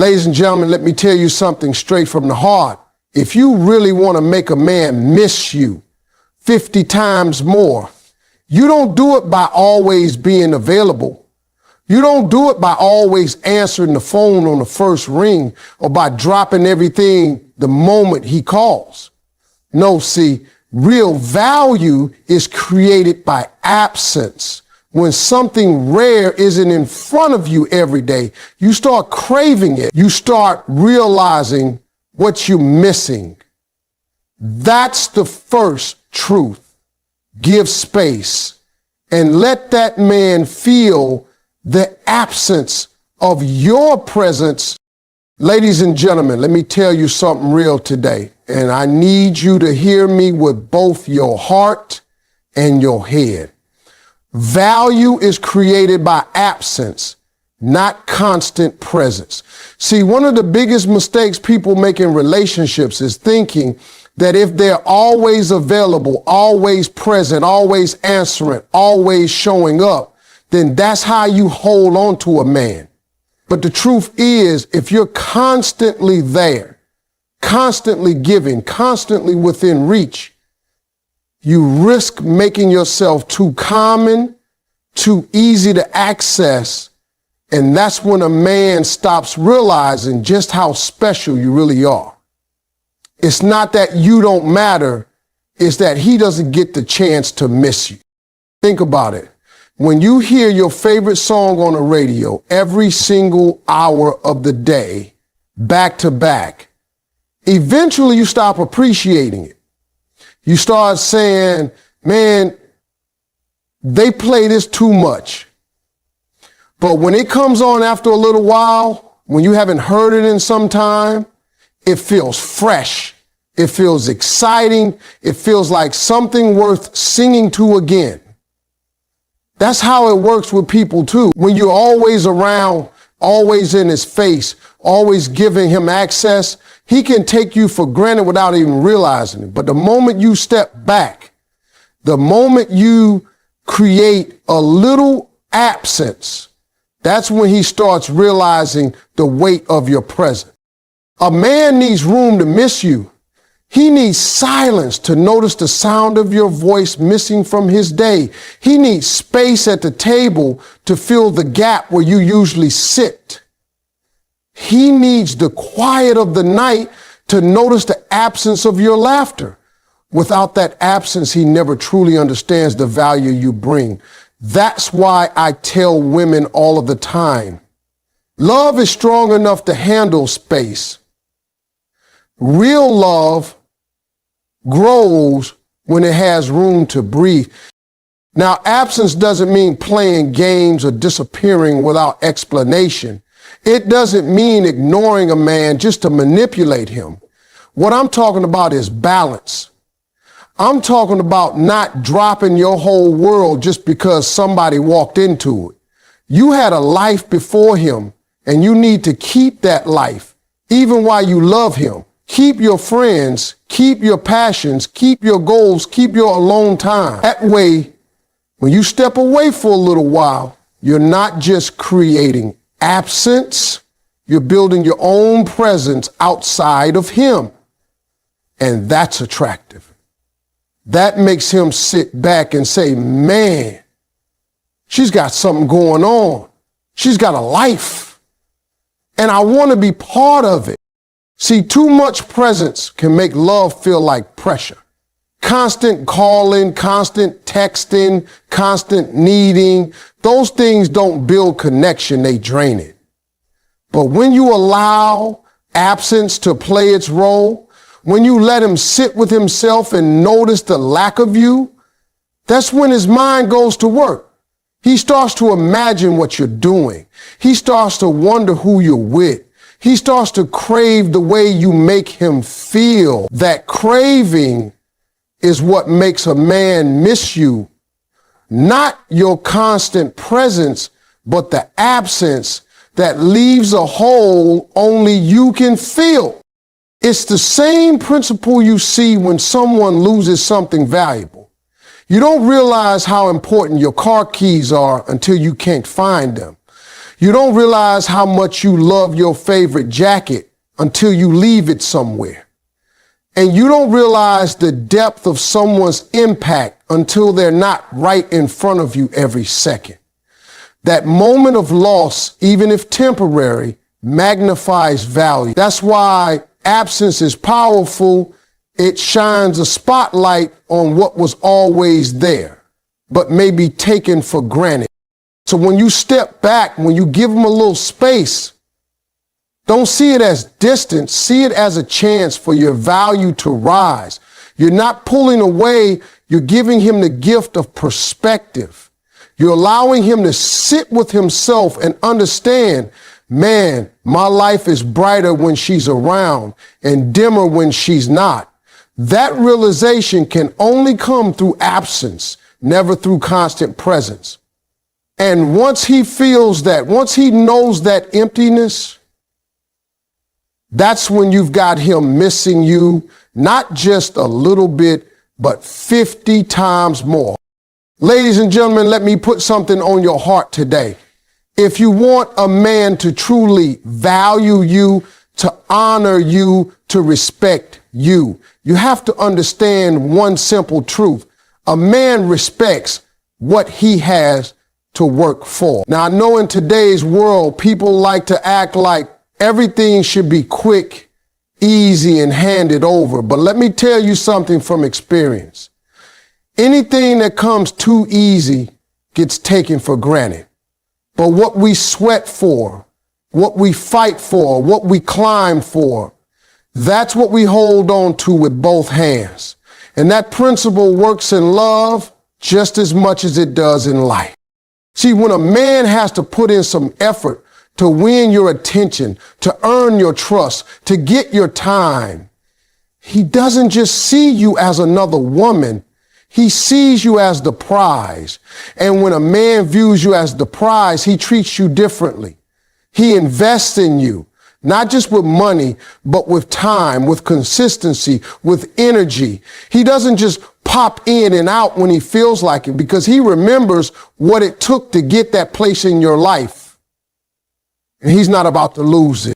Ladies and gentlemen, let me tell you something straight from the heart. If you really want to make a man miss you 50 times more, you don't do it by always being available. You don't do it by always answering the phone on the first ring or by dropping everything the moment he calls. No, see, real value is created by absence. When something rare isn't in front of you every day, you start craving it. You start realizing what you're missing. That's the first truth. Give space and let that man feel the absence of your presence. Ladies and gentlemen, let me tell you something real today, and I need you to hear me with both your heart and your head. Value is created by absence, not constant presence. See, one of the biggest mistakes people make in relationships is thinking that if they're always available, always present, always answering, always showing up, then that's how you hold on to a man. But the truth is, if you're constantly there, constantly giving, constantly within reach, you risk making yourself too common, too easy to access, and that's when a man stops realizing just how special you really are. It's not that you don't matter, it's that he doesn't get the chance to miss you. Think about it. When you hear your favorite song on the radio every single hour of the day, back to back, eventually you stop appreciating it. You start saying, man, they play this too much. But when it comes on after a little while, when you haven't heard it in some time, it feels fresh. It feels exciting. It feels like something worth singing to again. That's how it works with people too. When you're always around, always in his face, always giving him access, he can take you for granted without even realizing it. But the moment you step back, the moment you create a little absence, that's when he starts realizing the weight of your presence. A man needs room to miss you. He needs silence to notice the sound of your voice missing from his day. He needs space at the table to fill the gap where you usually sit. He needs the quiet of the night to notice the absence of your laughter. Without that absence, he never truly understands the value you bring. That's why I tell women all of the time, love is strong enough to handle space. Real love grows when it has room to breathe. Now, absence doesn't mean playing games or disappearing without explanation. It doesn't mean ignoring a man just to manipulate him. What I'm talking about is balance. I'm talking about not dropping your whole world just because somebody walked into it. You had a life before him, and you need to keep that life, even while you love him. Keep your friends, keep your passions, keep your goals, keep your alone time. That way, when you step away for a little while, you're not just creating absence, you're building your own presence outside of him. And that's attractive. That makes him sit back and say, man, she's got something going on. She's got a life. And I want to be part of it. See, too much presence can make love feel like pressure. Constant calling, constant texting, constant needing, those things don't build connection, they drain it. But when you allow absence to play its role, when you let him sit with himself and notice the lack of you, that's when his mind goes to work. He starts to imagine what you're doing. He starts to wonder who you're with. He starts to crave the way you make him feel. That craving is what makes a man miss you. Not your constant presence, but the absence that leaves a hole only you can fill. It's the same principle you see when someone loses something valuable. You don't realize how important your car keys are until you can't find them. You don't realize how much you love your favorite jacket until you leave it somewhere. And you don't realize the depth of someone's impact until they're not right in front of you every second. That moment of loss, even if temporary, magnifies value. That's why absence is powerful. It shines a spotlight on what was always there, but may be taken for granted. So when you step back, when you give them a little space, don't see it as distance, see it as a chance for your value to rise. You're not pulling away, you're giving him the gift of perspective. You're allowing him to sit with himself and understand, man, my life is brighter when she's around and dimmer when she's not. That realization can only come through absence, never through constant presence. And once he feels that, once he knows that emptiness, that's when you've got him missing you, not just a little bit, but 50 times more. Ladies and gentlemen, let me put something on your heart today. If you want a man to truly value you, to honor you, to respect you, you have to understand one simple truth. A man respects what he has to work for. Now, I know in today's world, people like to act like everything should be quick, easy, and handed over. But let me tell you something from experience. Anything that comes too easy gets taken for granted. But what we sweat for, what we fight for, what we climb for, that's what we hold on to with both hands. And that principle works in love just as much as it does in life. See, when a man has to put in some effort to win your attention, to earn your trust, to get your time, he doesn't just see you as another woman. He sees you as the prize. And when a man views you as the prize, he treats you differently. He invests in you, not just with money, but with time, with consistency, with energy. He doesn't just pop in and out when he feels like it, because he remembers what it took to get that place in your life. And he's not about to lose it.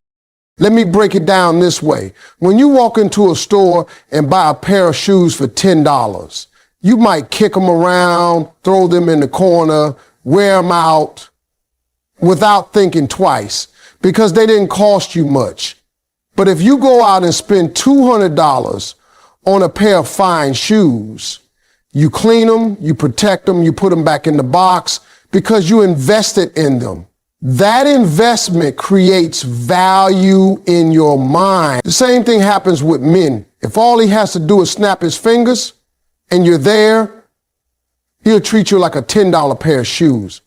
Let me break it down this way. When you walk into a store and buy a pair of shoes for $10, you might kick them around, throw them in the corner, wear them out without thinking twice because they didn't cost you much. But if you go out and spend $200 on a pair of fine shoes, you clean them, you protect them, you put them back in the box because you invested in them. That investment creates value in your mind. The same thing happens with men. If all he has to do is snap his fingers and you're there, he'll treat you like a $10 pair of shoes.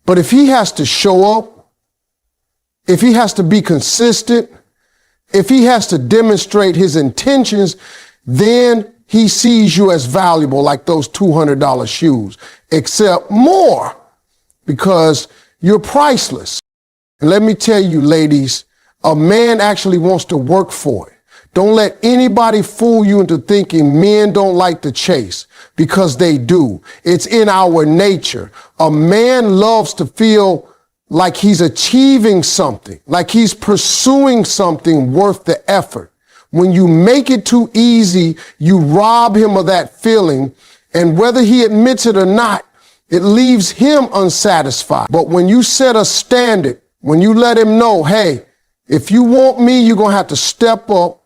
But if he has to show up, if he has to be consistent, if he has to demonstrate his intentions, then he sees you as valuable like those $200 shoes, except more because you're priceless. And let me tell you, ladies, a man actually wants to work for it. Don't let anybody fool you into thinking men don't like to chase, because they do. It's in our nature. A man loves to feel like he's achieving something, like he's pursuing something worth the effort. When you make it too easy, you rob him of that feeling, and whether he admits it or not, it leaves him unsatisfied. But when you set a standard, when you let him know, hey, if you want me, you're going to have to step up.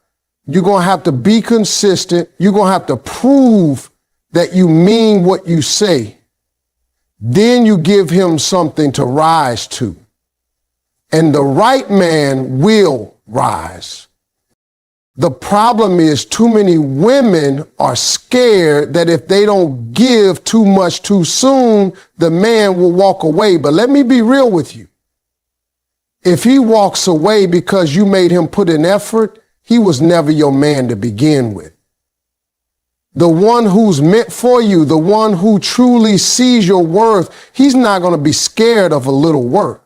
You're going to have to be consistent. You're going to have to prove that you mean what you say. Then you give him something to rise to. And the right man will rise. The problem is too many women are scared that if they don't give too much too soon, the man will walk away. But let me be real with you. If he walks away because you made him put in effort, he was never your man to begin with. The one who's meant for you, the one who truly sees your worth, he's not going to be scared of a little work.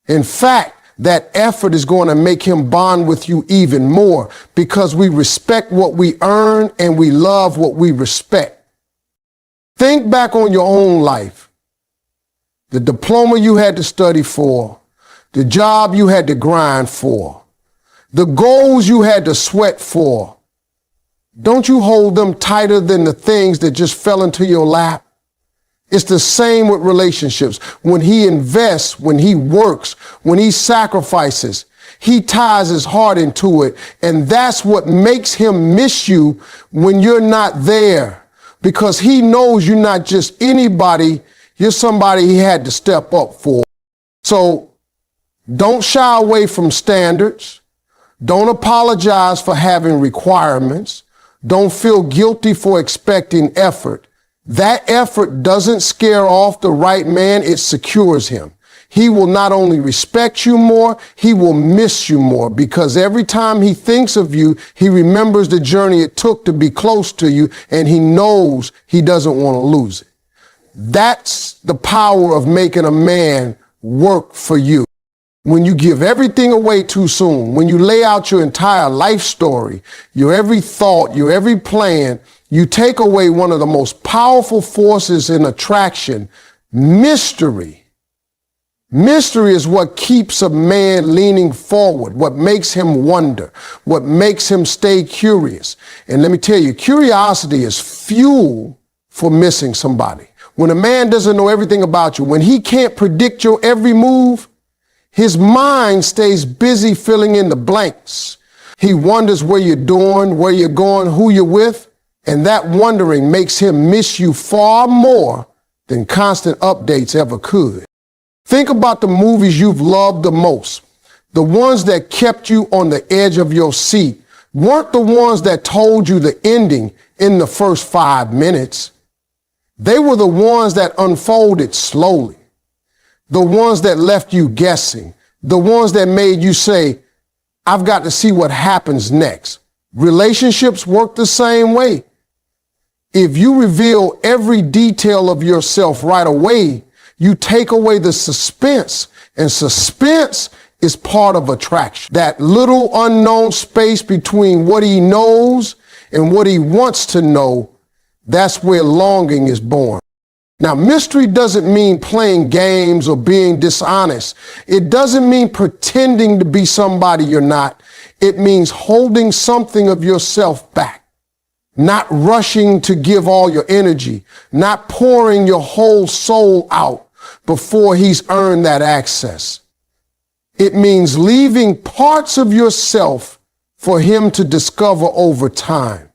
In fact, that effort is going to make him bond with you even more, because we respect what we earn and we love what we respect. Think back on your own life. the diploma you had to study for, the job you had to grind for, the goals you had to sweat for. Don't you hold them tighter than the things that just fell into your lap? It's the same with relationships. When he invests, when he works, when he sacrifices, he ties his heart into it. And that's what makes him miss you when you're not there. Because he knows you're not just anybody, you're somebody he had to step up for. So don't shy away from standards. Don't apologize for having requirements. Don't feel guilty for expecting effort. That effort doesn't scare off the right man, it secures him. He will not only respect you more, he will miss you more, because every time he thinks of you, he remembers the journey it took to be close to you, and he knows he doesn't want to lose it. That's the power of making a man work for you. When you give everything away too soon, when you lay out your entire life story, your every thought, your every plan, you take away one of the most powerful forces in attraction, mystery. Mystery is what keeps a man leaning forward, what makes him wonder, what makes him stay curious. And let me tell you, curiosity is fuel for missing somebody. When a man doesn't know everything about you, when he can't predict your every move, his mind stays busy filling in the blanks. He wonders where you're doing, where you're going, who you're with. And that wondering makes him miss you far more than constant updates ever could. Think about the movies you've loved the most. The ones that kept you on the edge of your seat weren't the ones that told you the ending in the first 5 minutes. They were the ones that unfolded slowly. The ones that left you guessing. The ones that made you say, I've got to see what happens next. Relationships work the same way. If you reveal every detail of yourself right away, you take away the suspense, and suspense is part of attraction. That little unknown space between what he knows and what he wants to know, that's where longing is born. Now, mystery doesn't mean playing games or being dishonest. It doesn't mean pretending to be somebody you're not. It means holding something of yourself back. Not rushing to give all your energy, not pouring your whole soul out before he's earned that access. It means leaving parts of yourself for him to discover over time.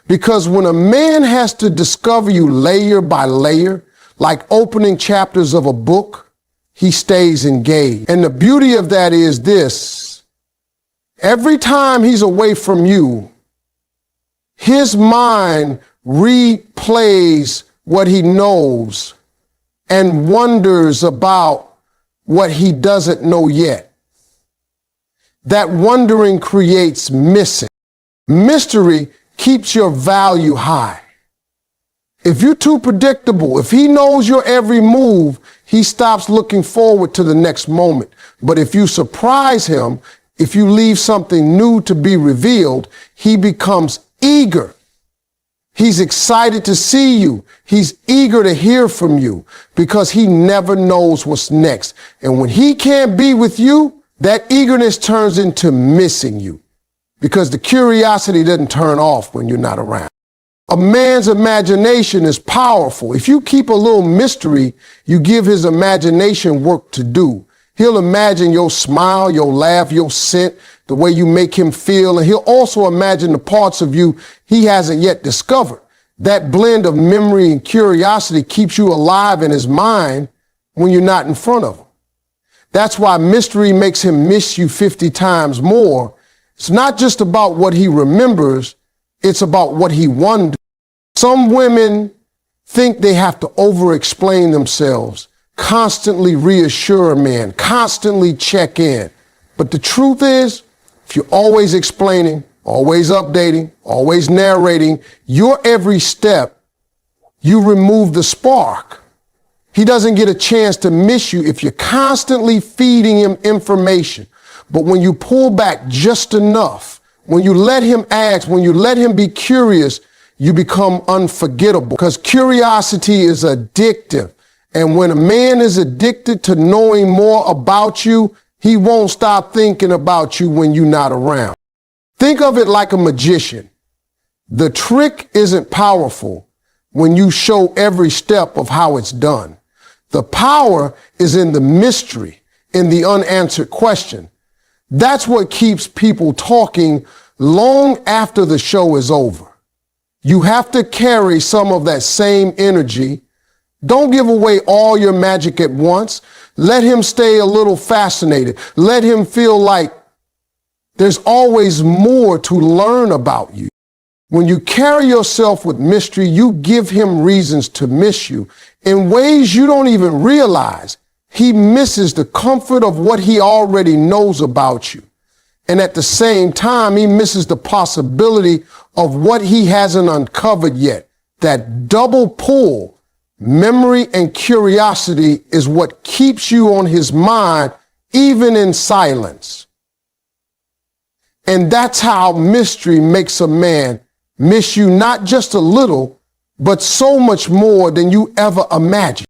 Because when a man has to discover you layer by layer, like opening chapters of a book, he stays engaged. And the beauty of that is this: every time he's away from you, his mind replays what he knows and wonders about what he doesn't know yet. That wondering creates missing. Mystery keeps your value high. If you're too predictable, if he knows your every move, he stops looking forward to the next moment. But if you surprise him, if you leave something new to be revealed, he becomes eager. He's excited to see you. He's eager to hear from you because he never knows what's next. And when he can't be with you, that eagerness turns into missing you because the curiosity doesn't turn off when you're not around. A man's imagination is powerful. If you keep a little mystery, you give his imagination work to do. He'll imagine your smile, your laugh, your scent, the way you make him feel, and he'll also imagine the parts of you he hasn't yet discovered. That blend of memory and curiosity keeps you alive in his mind when you're not in front of him. That's why mystery makes him miss you 50 times more. It's not just about what he remembers, it's about what he wonders. Some women think they have to over-explain themselves, constantly reassure a man, constantly check in. But the truth is, if you're always explaining, always updating, always narrating your every step, you remove the spark. He doesn't get a chance to miss you if you're constantly feeding him information. But when you pull back just enough, when you let him ask, when you let him be curious, you become unforgettable because curiosity is addictive. And when a man is addicted to knowing more about you, he won't stop thinking about you when you're not around. Think of it like a magician. The trick isn't powerful when you show every step of how it's done. The power is in the mystery, in the unanswered question. That's what keeps people talking long after the show is over. You have to carry some of that same energy. Don't give away all your magic at once. Let him stay a little fascinated. Let him feel like there's always more to learn about you. When you carry yourself with mystery, you give him reasons to miss you in ways you don't even realize. He misses the comfort of what he already knows about you. And at the same time, he misses the possibility of what he hasn't uncovered yet. That double pull, memory and curiosity, is what keeps you on his mind, even in silence. And that's how mystery makes a man miss you not just a little, but so much more than you ever imagined.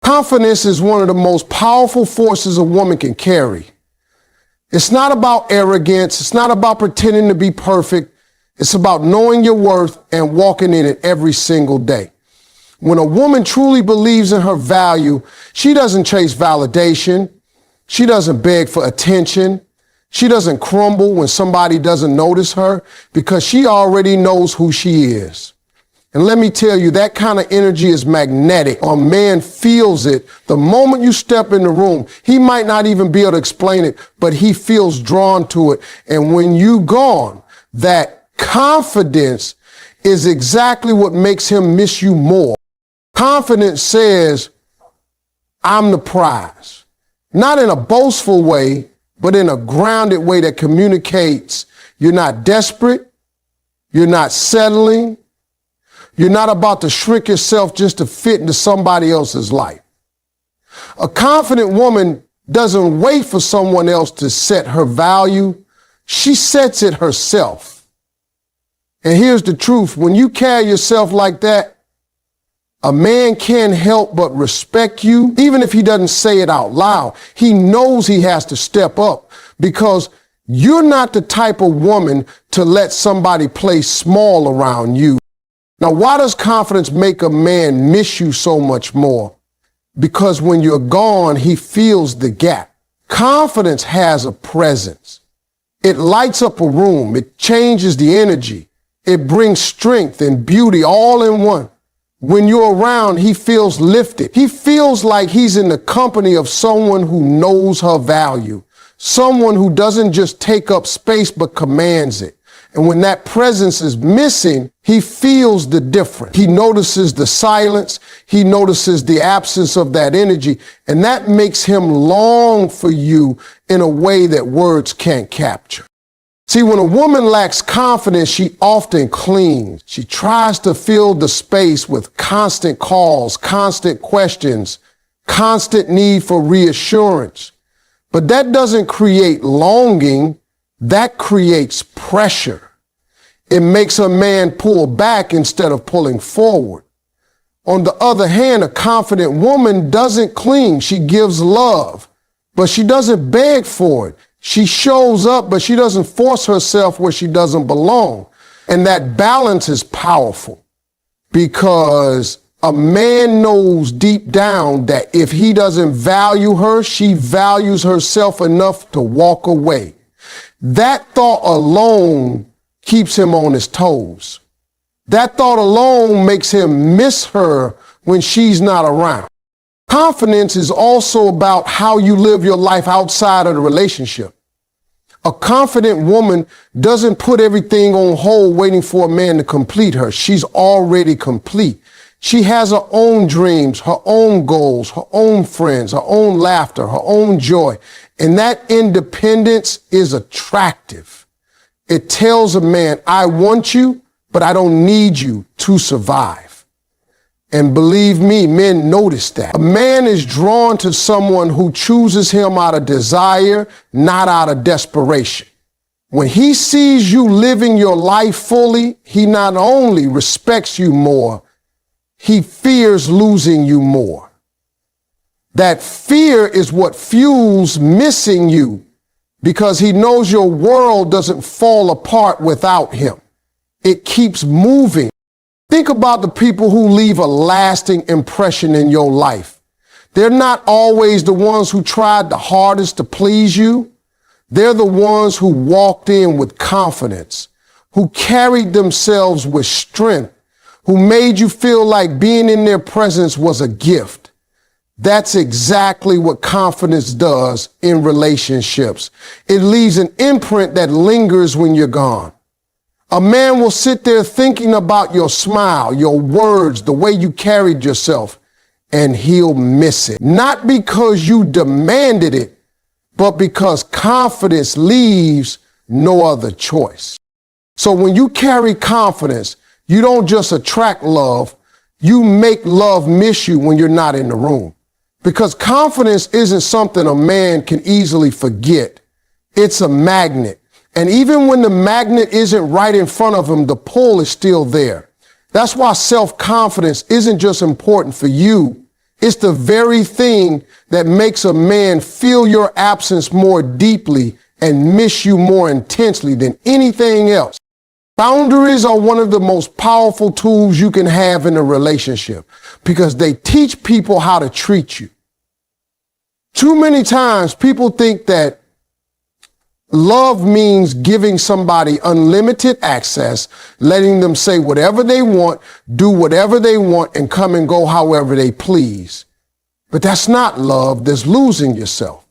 Confidence is one of the most powerful forces a woman can carry. It's not about arrogance. It's not about pretending to be perfect. It's about knowing your worth and walking in it every single day. When a woman truly believes in her value, she doesn't chase validation. She doesn't beg for attention. She doesn't crumble when somebody doesn't notice her because she already knows who she is. And let me tell you, that kind of energy is magnetic. A man feels it the moment you step in the room. He might not even be able to explain it, but he feels drawn to it. And when you gone, that confidence is exactly what makes him miss you more. Confidence says, I'm the prize. Not in a boastful way, but in a grounded way that communicates you're not desperate, you're not settling, you're not about to shrink yourself just to fit into somebody else's life. A confident woman doesn't wait for someone else to set her value. She sets it herself. And here's the truth. When you carry yourself like that, a man can't help but respect you. Even if he doesn't say it out loud, he knows he has to step up because you're not the type of woman to let somebody play small around you. Now, why does confidence make a man miss you so much more? Because when you're gone, he feels the gap. Confidence has a presence. It lights up a room. It changes the energy. It brings strength and beauty all in one. When you're around, he feels lifted. He feels like he's in the company of someone who knows her value, someone who doesn't just take up space but commands it. And when that presence is missing, he feels the difference. He notices the silence. He notices the absence of that energy. And that makes him long for you in a way that words can't capture. See, when a woman lacks confidence, she often clings. She tries to fill the space with constant calls, constant questions, constant need for reassurance. But that doesn't create longing. That creates pressure. It makes a man pull back instead of pulling forward. On the other hand, a confident woman doesn't cling. She gives love, but she doesn't beg for it. She shows up, but she doesn't force herself where she doesn't belong. And that balance is powerful because a man knows deep down that if he doesn't value her, she values herself enough to walk away. That thought alone keeps him on his toes. That thought alone makes him miss her when she's not around. Confidence is also about how you live your life outside of the relationship. A confident woman doesn't put everything on hold waiting for a man to complete her. She's already complete. She has her own dreams, her own goals, her own friends, her own laughter, her own joy. And that independence is attractive. It tells a man, I want you, but I don't need you to survive. And believe me, men notice that. A man is drawn to someone who chooses him out of desire, not out of desperation. When he sees you living your life fully, he not only respects you more, he fears losing you more. That fear is what fuels missing you because he knows your world doesn't fall apart without him. It keeps moving. Think about the people who leave a lasting impression in your life. They're not always the ones who tried the hardest to please you. They're the ones who walked in with confidence, who carried themselves with strength, who made you feel like being in their presence was a gift. That's exactly what confidence does in relationships. It leaves an imprint that lingers when you're gone. A man will sit there thinking about your smile, your words, the way you carried yourself, and he'll miss it. Not because you demanded it, but because confidence leaves no other choice. So when you carry confidence, you don't just attract love, you make love miss you when you're not in the room. Because confidence isn't something a man can easily forget. It's a magnet. And even when the magnet isn't right in front of him, the pull is still there. That's why self-confidence isn't just important for you. It's the very thing that makes a man feel your absence more deeply and miss you more intensely than anything else. Boundaries are one of the most powerful tools you can have in a relationship because they teach people how to treat you. Too many times people think that love means giving somebody unlimited access, letting them say whatever they want, do whatever they want, and come and go however they please. But that's not love. That's losing yourself.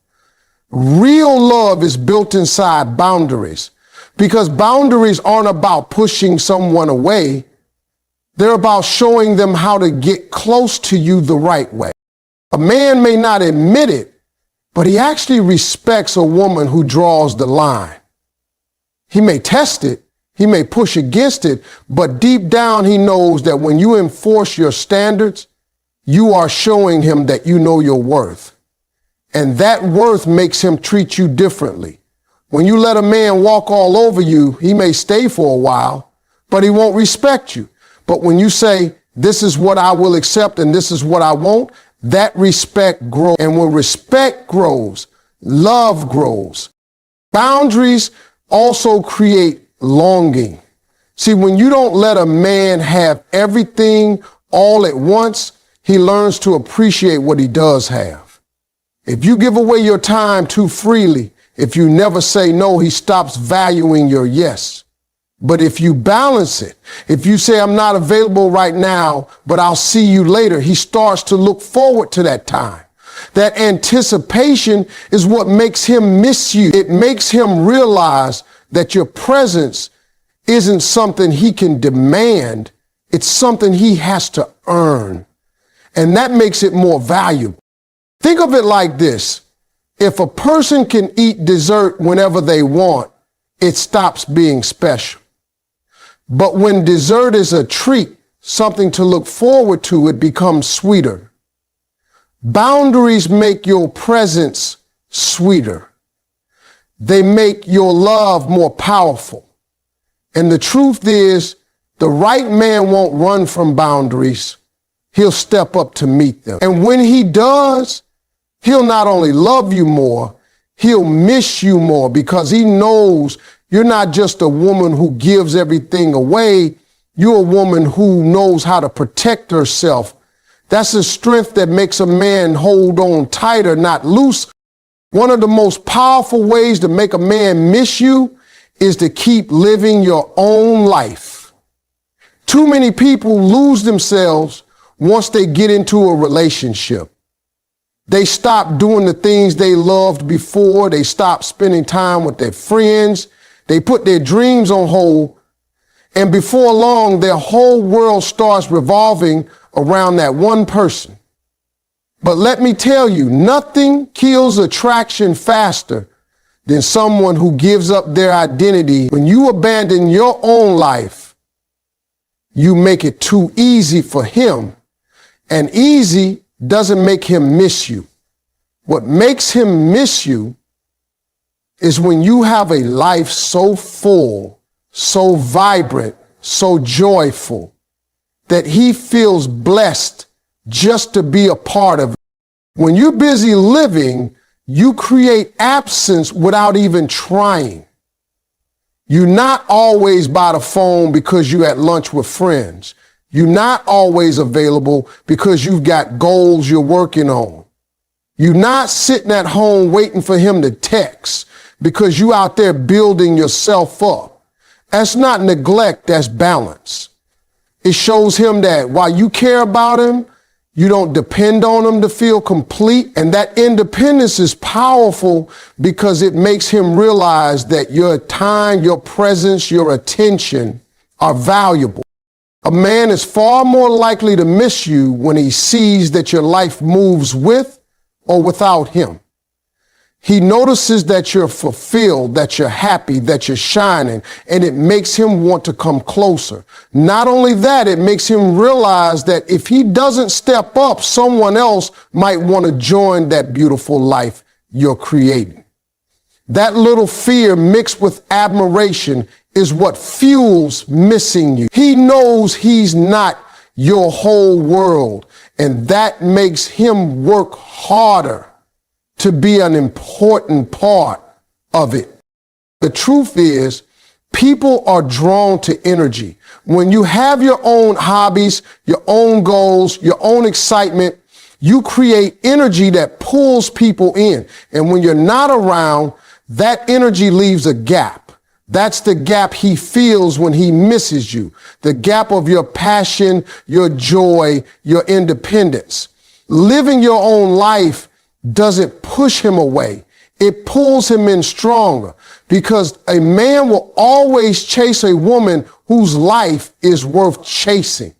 Real love is built inside boundaries because boundaries aren't about pushing someone away. They're about showing them how to get close to you the right way. A man may not admit it, but he actually respects a woman who draws the line. He may test it, he may push against it, but deep down he knows that when you enforce your standards, you are showing him that you know your worth. And that worth makes him treat you differently. When you let a man walk all over you, he may stay for a while, but he won't respect you. But when you say, this is what I will accept and this is what I won't, that respect grows. And when respect grows, love grows. Boundaries also create longing. See, when you don't let a man have everything all at once, he learns to appreciate what he does have. If you give away your time too freely, if you never say no, he stops valuing your yes. But if you balance it, if you say, I'm not available right now, but I'll see you later, he starts to look forward to that time. That anticipation is what makes him miss you. It makes him realize that your presence isn't something he can demand. It's something he has to earn. And that makes it more valuable. Think of it like this. If a person can eat dessert whenever they want, it stops being special. But when dessert is a treat, something to look forward to, it becomes sweeter. Boundaries make your presence sweeter. They make your love more powerful. And the truth is, the right man won't run from boundaries. He'll step up to meet them. And when he does, he'll not only love you more, he'll miss you more because he knows you're not just a woman who gives everything away. You're a woman who knows how to protect herself. That's a strength that makes a man hold on tighter, not loose. One of the most powerful ways to make a man miss you is to keep living your own life. Too many people lose themselves once they get into a relationship. They stop doing the things they loved before. They stop spending time with their friends. They put their dreams on hold. And before long, their whole world starts revolving around that one person. But let me tell you, nothing kills attraction faster than someone who gives up their identity. When you abandon your own life, you make it too easy for him. And easy doesn't make him miss you. What makes him miss you is when you have a life so full, so vibrant, so joyful, that he feels blessed just to be a part of it. When you're busy living, you create absence without even trying. You're not always by the phone because you're at lunch with friends. You're not always available because you've got goals you're working on. You're not sitting at home waiting for him to text because you out there building yourself up. That's not neglect, that's balance. It shows him that while you care about him, you don't depend on him to feel complete. And that independence is powerful because it makes him realize that your time, your presence, your attention are valuable. A man is far more likely to miss you when he sees that your life moves with or without him. He notices that you're fulfilled, that you're happy, that you're shining, and it makes him want to come closer. Not only that, it makes him realize that if he doesn't step up, someone else might want to join that beautiful life you're creating. That little fear mixed with admiration is what fuels missing you. He knows he's not your whole world, and that makes him work harder to be an important part of it. The truth is, people are drawn to energy. When you have your own hobbies, your own goals, your own excitement, you create energy that pulls people in. And when you're not around, that energy leaves a gap. That's the gap he feels when he misses you. The gap of your passion, your joy, your independence. Living your own life doesn't push him away. It pulls him in stronger because a man will always chase a woman whose life is worth chasing.